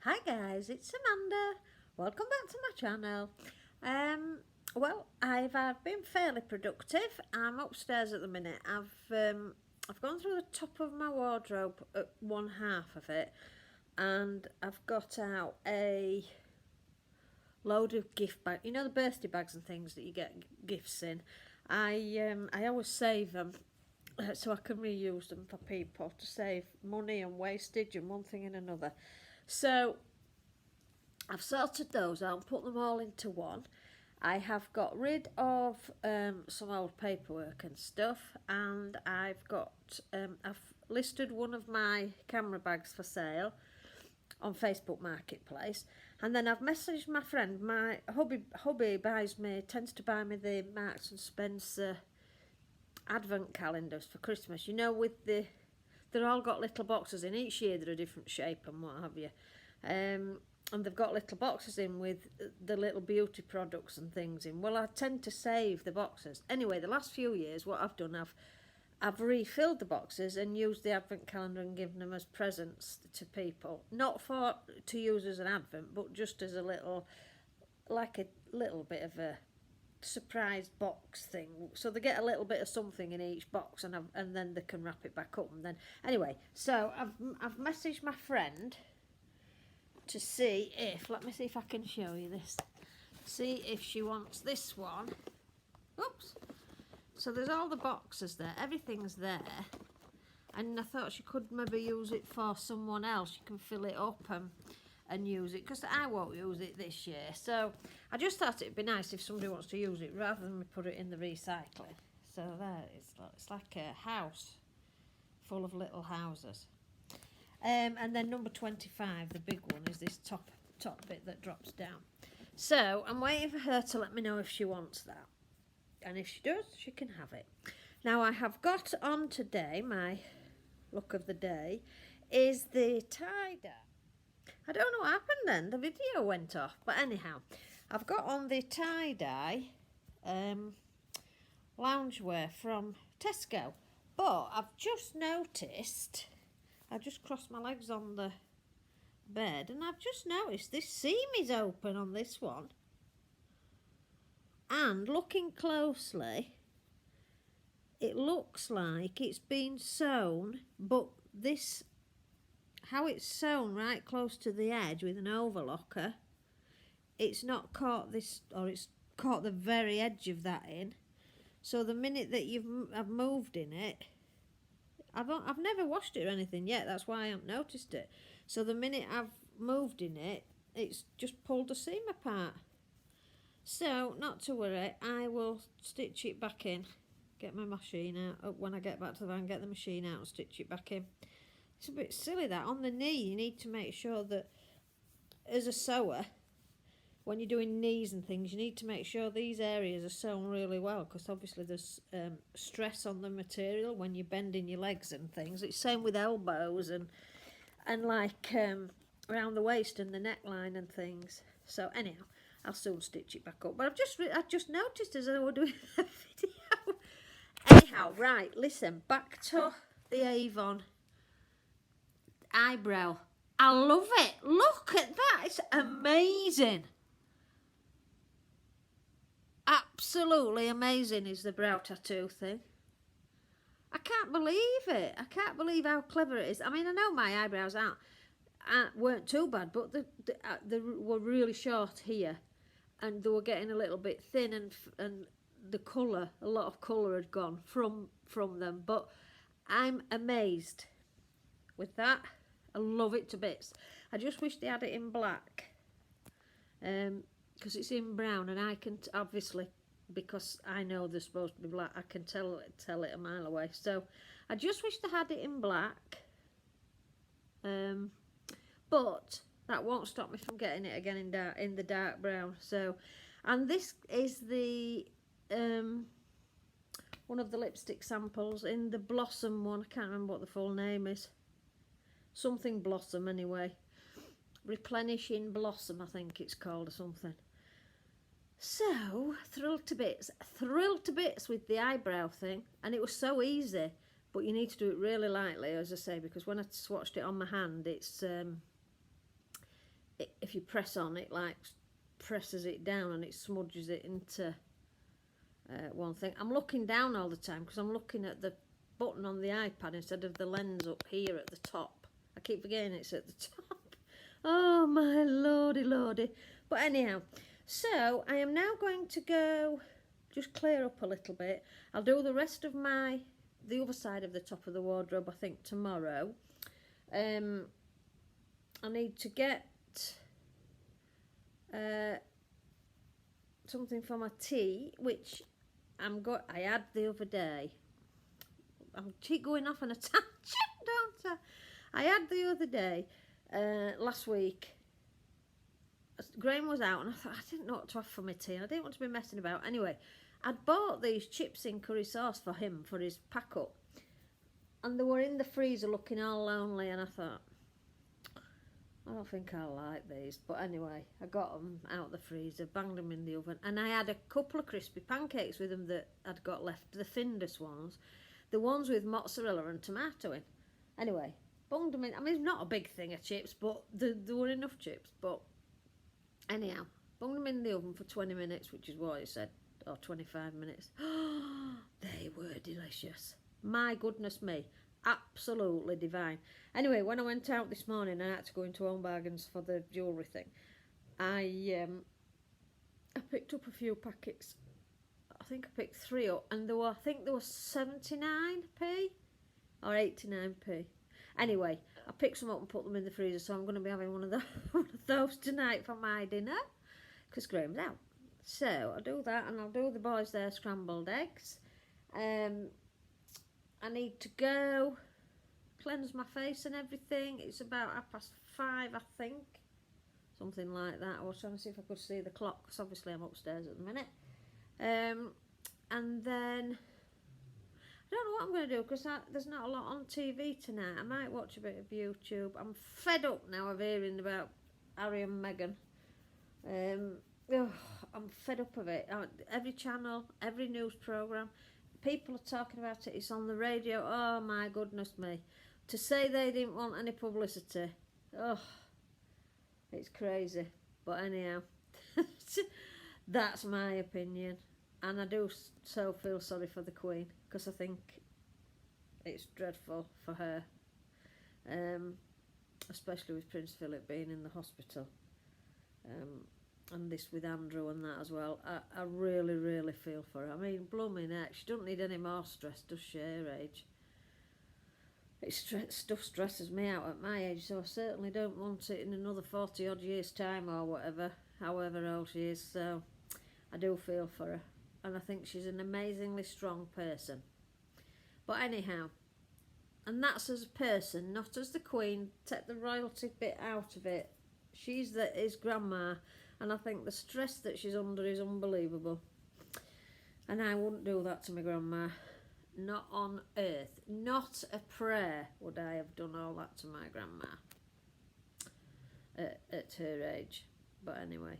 Hi guys, it's Amanda. Welcome back to my channel. Well, I've been fairly productive. I'm upstairs at the minute. I've gone through the top of my wardrobe, one half of it, and I've got out a load of gift bags. You know, the birthday bags and things that you get gifts in. I always save them so I can reuse them for people to save money and wastage and one thing and another. So I've sorted those out and put them all into one. I have got rid of some old paperwork and stuff, and I've listed one of my camera bags for sale on Facebook Marketplace, and then I've messaged my friend. My hubby tends to buy me the Marks and Spencer advent calendars for Christmas. You know, they're all got little boxes in. Each year they're a different shape and what have you. And they've got little boxes in with the little beauty products and things in. Well, I tend to save the boxes. Anyway, the last few years, what I've done, I've refilled the boxes and used the advent calendar and given them as presents to people. Not to use as an advent, but just as a little bit of a surprise box thing. So they get a little bit of something in each box, and then they can wrap it back up. And then anyway, so I've messaged my friend to see if, let me see if I can show you this, see if she wants this one. Oops. So there's all the boxes there, everything's there, and I thought she could maybe use it for someone else. You can fill it up and use it, because I won't use it this year. So I just thought it'd be nice if somebody wants to use it rather than me put it in the recycling. So there, it's like a house full of little houses. And then number 25, the big one, is this top bit that drops down. So I'm waiting for her to let me know if she wants that. And if she does, she can have it. Now I have got on today, my look of the day, is the tie-dye. I don't know what happened then, the video went off. But anyhow, I've got on the tie-dye loungewear from Tesco. But I've just noticed, I just crossed my legs on the bed, and I've just noticed this seam is open on this one. And looking closely, it looks like it's been sewn, but this, how it's sewn right close to the edge with an overlocker, it's not caught this, or it's caught the very edge of that in. So the minute that I've moved in it, I've never washed it or anything yet, that's why I haven't noticed it. So the minute I've moved in it, it's just pulled the seam apart. So, not to worry, I will stitch it back in, get my machine out. When I get back to the van, get the machine out and stitch it back in. It's a bit silly that. On the knee, you need to make sure that, as a sewer, when you're doing knees and things, you need to make sure these areas are sewn really well, because obviously there's stress on the material when you're bending your legs and things. It's same with elbows and like around the waist and the neckline and things. So anyhow, I'll soon stitch it back up. But I just noticed as I was doing the video. Anyhow, right, listen, back to the Avon eyebrow. I love it. Look at that. It's amazing. Absolutely amazing is the brow tattoo thing. I can't believe it. I can't believe how clever it is. I mean, I know my eyebrows weren't too bad, but they were really short here, and they were getting a little bit thin, and the colour, a lot of colour had gone from them. But I'm amazed with that. I love it to bits. I just wish they had it in black, because it's in brown, and I can obviously, because I know they're supposed to be black, I can tell it a mile away. So I just wish they had it in black, but that won't stop me from getting it again in the dark brown. So, and this is the one of the lipstick samples in the Blossom one. I can't remember what the full name is. Something Blossom anyway. Replenishing Blossom, I think it's called, or something. So, thrilled to bits with the eyebrow thing. And it was so easy, but you need to do it really lightly, as I say, because when I swatched it on my hand, if you press on it, like presses it down and it smudges it into one thing. I'm looking down all the time because I'm looking at the button on the iPad instead of the lens up here at the top. I keep forgetting it's at the top. Oh my lordy lordy. But anyhow, so I am now going to go just clear up a little bit. I'll do the rest of the other side of the top of the wardrobe I think tomorrow. I need to get something for my tea, which I had the other day. I keep going off on a tangent, don't I? I had the other day, last week. Graham was out and I thought I didn't know what to have for my tea. I didn't want to be messing about. Anyway, I'd bought these chips in curry sauce for him for his pack up, and they were in the freezer looking all lonely, and I thought, I don't think I'll like these. But anyway, I got them out of the freezer, banged them in the oven, and I had a couple of crispy pancakes with them that I'd got left, the Findus ones, the ones with mozzarella and tomato in. Anyway, bunged them in. I mean, it's not a big thing of chips, but there were enough chips. But anyhow, bunged them in the oven for 20 minutes, which is what it said, or 25 minutes. They were delicious. My goodness me. Absolutely divine. Anyway, when I went out this morning, I had to go into Home Bargains for the jewellery thing. I picked up a few packets. I think I picked 3 up, and I think there were 79p or 89p. Anyway, I picked some up and put them in the freezer, so I'm going to be having one of those tonight for my dinner because Graham's out. So I'll do that, and I'll do the boys their scrambled eggs. I need to go cleanse my face and everything. It's about 5:30, I think. Something like that. I was trying to see if I could see the clock because obviously I'm upstairs at the minute. And then I don't know what I'm going to do because there's not a lot on TV tonight. I might watch a bit of YouTube. I'm fed up now of hearing about Harry and Meghan. I'm fed up of it. Every channel, every news programme, people are talking about it. It's on the radio. Oh my goodness me. To say they didn't want any publicity. Oh, it's crazy. But anyhow, that's my opinion. And I do so feel sorry for the Queen because I think it's dreadful for her. Especially with Prince Philip being in the hospital. And this with Andrew and that as well. I really, really feel for her. I mean, blooming heck, she doesn't need any more stress, does she, her age? Stuff stresses me out at my age, so I certainly don't want it in another 40 odd years time or whatever, however old she is. So I do feel for her, and I think she's an amazingly strong person. But anyhow, and that's as a person, not as the Queen. Take the royalty bit out of it. She's his grandma, and I think the stress that she's under is unbelievable. And I wouldn't do that to my grandma. Not on earth. Not a prayer would I have done all that to my grandma at her age. But anyway.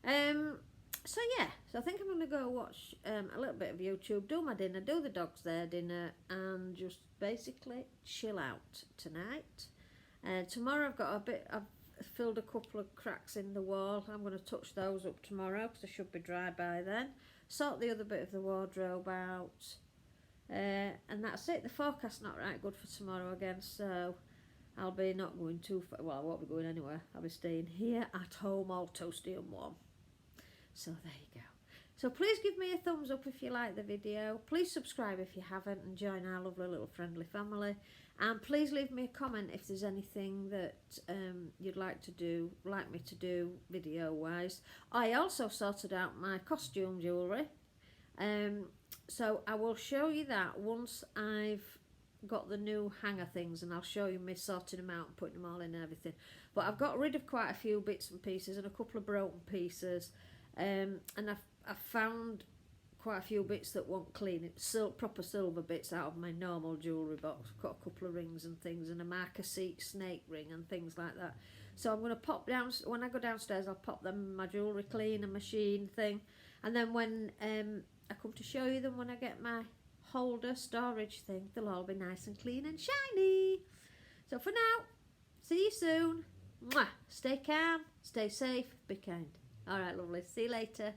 So yeah, so I think I'm going to go watch a little bit of YouTube, do my dinner, do the dogs their dinner, and just basically chill out tonight. Tomorrow I've filled a couple of cracks in the wall. I'm going to touch those up tomorrow because they should be dry by then. Sort the other bit of the wardrobe out. And that's it. The forecast's not right good for tomorrow again, so I'll be not going too far. Well, I won't be going anywhere. I'll be staying here at home, all toasty and warm. So there you go. So please give me a thumbs up if you like the video. Please subscribe if you haven't and join our lovely little friendly family. And please leave me a comment if there's anything that you'd like me to do video wise. I also sorted out my costume jewellery. So I will show you that once I've got the new hanger things, and I'll show you me sorting them out and putting them all in and everything. But I've got rid of quite a few bits and pieces and a couple of broken pieces, and I've found quite a few bits that won't clean. Proper silver bits out of my normal jewellery box. I've got a couple of rings and things and a marker seat snake ring and things like that. So I'm going to pop down, when I go downstairs, I'll pop them in my jewellery cleaner machine thing, and then when I come to show you them when I get my holder storage thing, they'll all be nice and clean and shiny. So for now, see you soon. Mwah. Stay calm, stay safe, be kind. All right, lovely. See you later.